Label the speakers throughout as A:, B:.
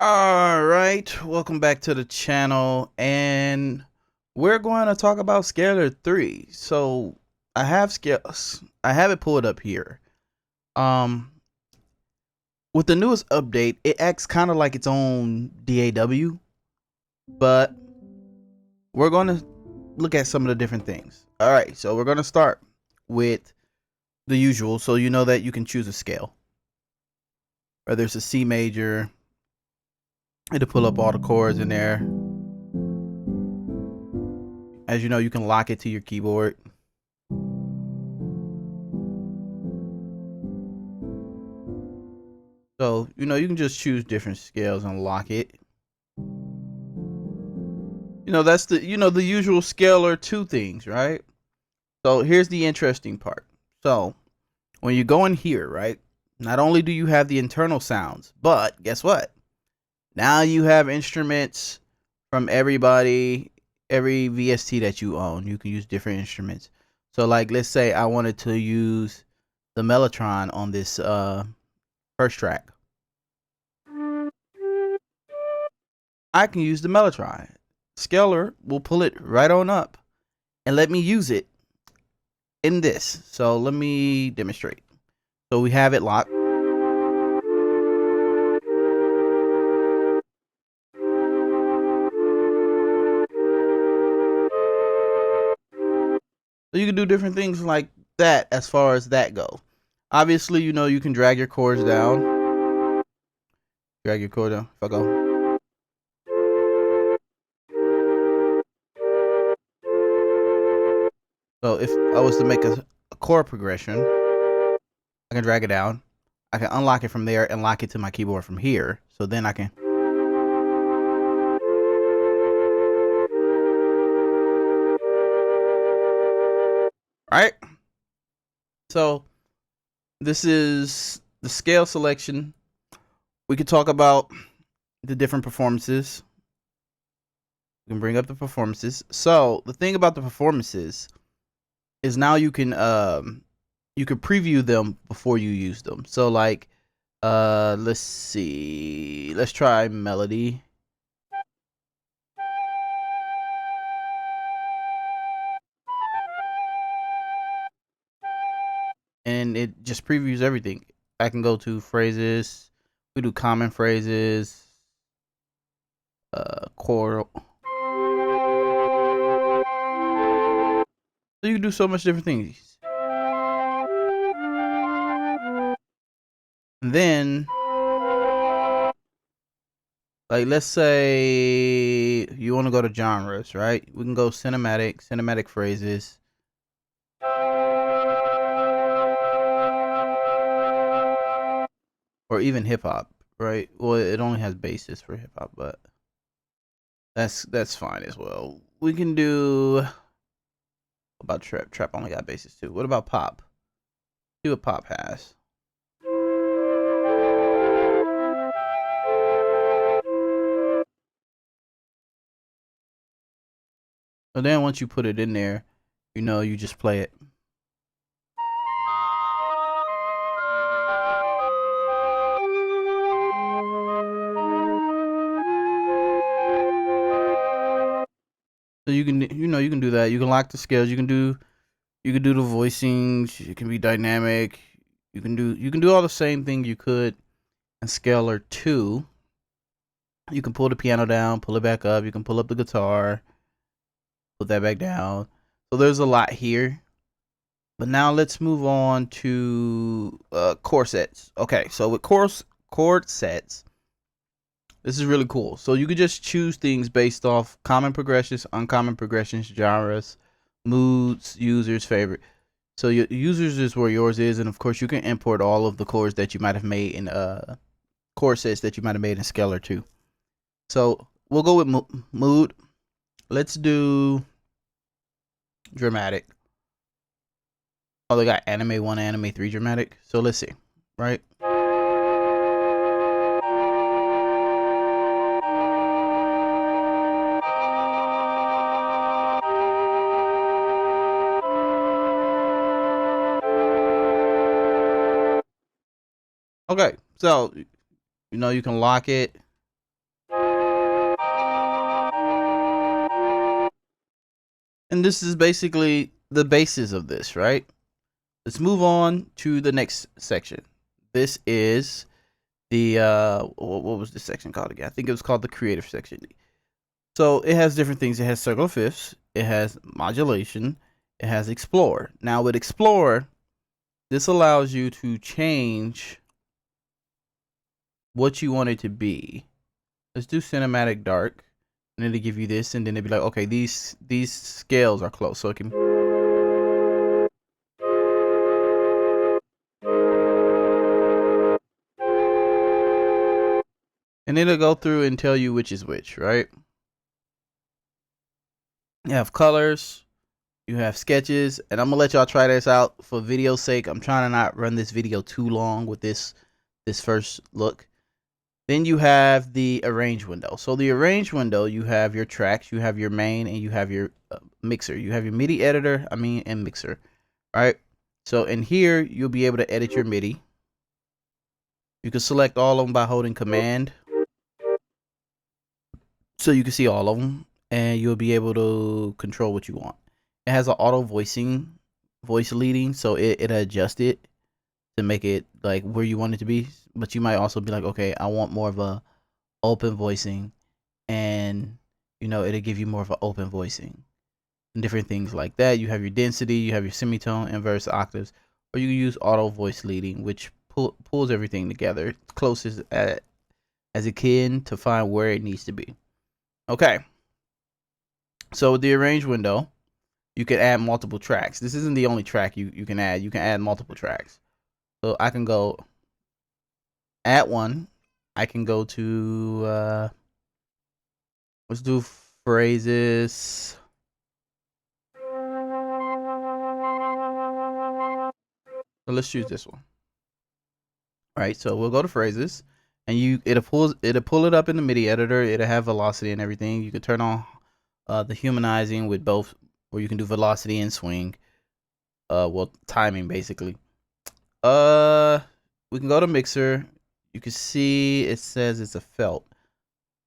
A: All right, welcome back to the channel, and we're going to talk about Scalar 3. So I have scales. I have it pulled up here. Um, with the newest update, it acts kind of like its own DAW, but we're going to look at some of the different things. All right, so we're going to start with the usual. So you know that you can choose a scale, whether it's a C major. It'll pull up all the chords in there. As you know, you can lock it to your keyboard. So, you can just choose different scales and lock it. That's the usual Scalar 2 things, right? So here's the interesting part. So when you go in here, right, not only do you have the internal sounds, but guess what? Now you have instruments from every VST that you own. You can use different instruments. So like, let's say I wanted to use the Mellotron on this first track. I can use the Mellotron. Scalar will pull it right on up and let me use it in this. So let me demonstrate. So we have it locked. So you can do different things like that as far as that go. Obviously, you can drag your chords down. Drag your chord down. If I go. So if I was to make a chord progression, I can drag it down. I can unlock it from there and lock it to my keyboard from here. So then I can. Right? So this is the scale selection. We could talk about the different performances. We can bring up the performances. So the thing about the performances is now you can preview them before you use them. So like let's see. Let's try melody. And it just previews everything. I can go to phrases. We do common phrases. Chord. So you can do so much different things. And then, like, let's say you want to go to genres, right? We can go cinematic phrases. Or even hip hop, right? Well, it only has bases for hip hop, but that's fine as well. We can do about trap. Trap only got bases too. What about pop? See what pop has. So then once you put it in there, you just play it. So you can you can do that. You can lock the scales. You can do the voicings. You can be dynamic. You can do all the same thing you could in Scalar 2. You can pull the piano down, pull it back up. You can pull up the guitar, put that back down. So there's a lot here. But now let's move on to chord sets. Okay, so with chord sets, this is really cool. So you could just choose things based off common progressions, uncommon progressions, genres, moods, users, favorite. So your users is where yours is, and of course you can import all of the chords that you might have made in chord sets that you might have made in Scalar 2. So we'll go with mood. Let's do dramatic. Oh, they got anime 1, anime 3 dramatic. So let's see, right? Okay, so you can lock it. And this is basically the basis of this, right? Let's move on to the next section. This is the what was this section called again? I think it was called the creative section. So it has different things. It has circle of fifths, it has modulation, it has explore. Now with explore, this allows you to change what you want it to be. Let's do cinematic dark, and then they give you this, and then they'd be like, okay, these scales are close, so it can. And then it'll go through and tell you which is which, right? You have colors, you have sketches, and I'm gonna let y'all try this out for video's sake. I'm trying to not run this video too long with this first look. Then you have the arrange window. So the arrange window, you have your tracks, you have your main, and you have your mixer. You have your MIDI editor, and mixer, right? So in here, you'll be able to edit your MIDI. You can select all of them by holding command, so you can see all of them, and you'll be able to control what you want. It has an auto voice leading, so it adjusts it to make it like where you want it to be. But you might also be like, okay, I want more of a open voicing, and it'll give you more of an open voicing and different things like that. You have your density, you have your semitone, inverse, octaves, or you can use auto voice leading, which pulls everything together closest as it can to find where it needs to be. Okay, so with the arrange window, you can add multiple tracks. This isn't the only track you can add. You can add multiple tracks. So I can go add one. I can go to let's do phrases. So let's choose this one. All right, so we'll go to phrases, and it'll pull it up in the MIDI editor. It'll have velocity and everything. You can turn on the humanizing with both, or you can do velocity and swing. Well, timing basically. We can go to mixer. You can see it says it's a felt.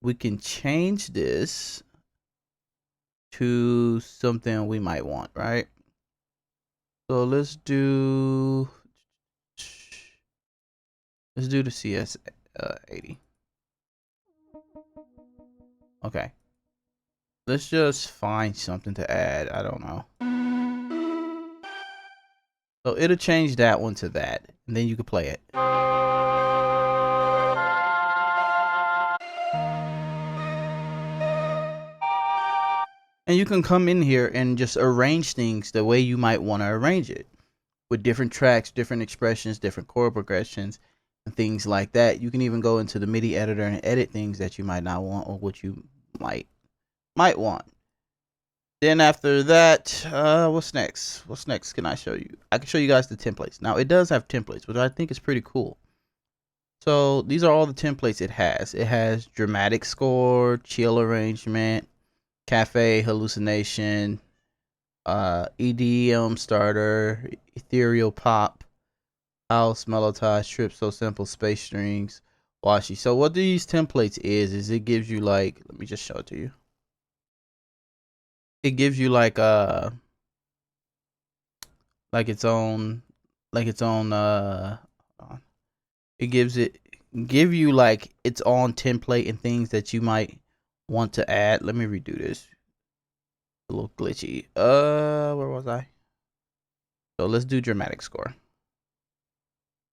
A: We can change this to something we might want, right? So let's do the CS 80. Okay. Let's just find something to add. I don't know. So it'll change that one to that, and then you can play it. And you can come in here and just arrange things the way you might want to arrange it, with different tracks, different expressions, different chord progressions, and things like that. You can even go into the MIDI editor and edit things that you might not want, or what you might want. Then after that, what's next? What's next can I show you? I can show you guys the templates. Now it does have templates, which I think is pretty cool. So these are all the templates it has. It has dramatic score, chill arrangement, cafe hallucination, EDM starter, ethereal pop, house, melodize, trip, so simple, space strings, washi. So what these templates is it gives you like, let me just show it to you. It gives you like its own it give you like its own template and things that you might want to add. Let me redo this. A little glitchy. Where was I? So let's do dramatic score.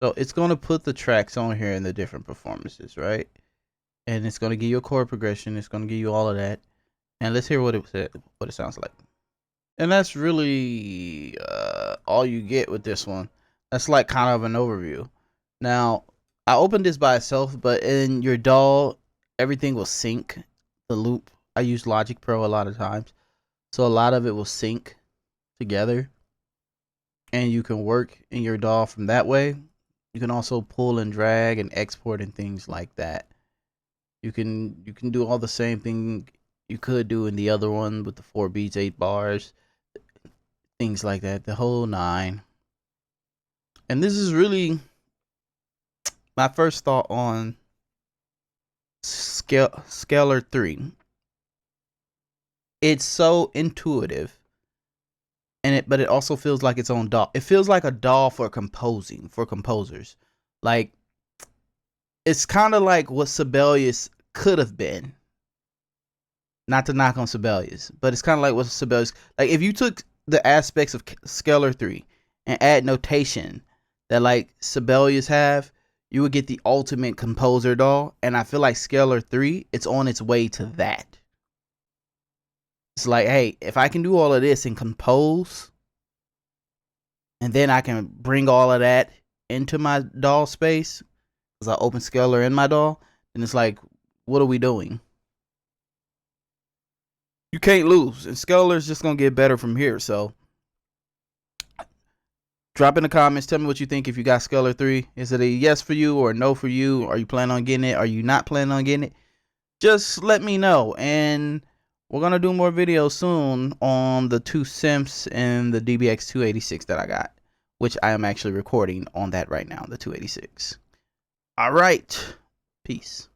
A: So it's gonna put the tracks on here in the different performances, right? And it's gonna give you a chord progression. It's gonna give you all of that. And let's hear what it sounds like. And that's really all you get with this one. That's like kind of an overview. Now, I opened this by itself, but in your DAW, everything will sync the loop. I use Logic Pro a lot of times, so a lot of it will sync together, and you can work in your DAW from that way. You can also pull and drag and export and things like that. You can do all the same thing you could do in the other one with the 4 beats, 8 bars, things like that, the whole 9. And this is really my first thought on Scalar 3. It's so intuitive but it also feels like its own DAW. It feels like a DAW for composing, for composers. Like, it's kind of like what Sibelius could have been. Not to knock on Sibelius, but it's kind of like what Sibelius, like if you took the aspects of Scalar 3 and add notation that like Sibelius have, you would get the ultimate composer DAW. And I feel like Scalar 3, it's on its way to that. It's like, hey, if I can do all of this and compose, and then I can bring all of that into my DAW space, because I open Scalar in my DAW, then it's like, what are we doing? You can't lose, and Scalar is just gonna get better from here. So drop in the comments, tell me what you think. If you got Scalar 3, is it a yes for you or a no for you? Are you planning on getting it? Are you not planning on getting it? Just let me know, and we're gonna do more videos soon on the 2 Simps and the DBX 286 that I got, which I am actually recording on that right now, the 286. All right, peace.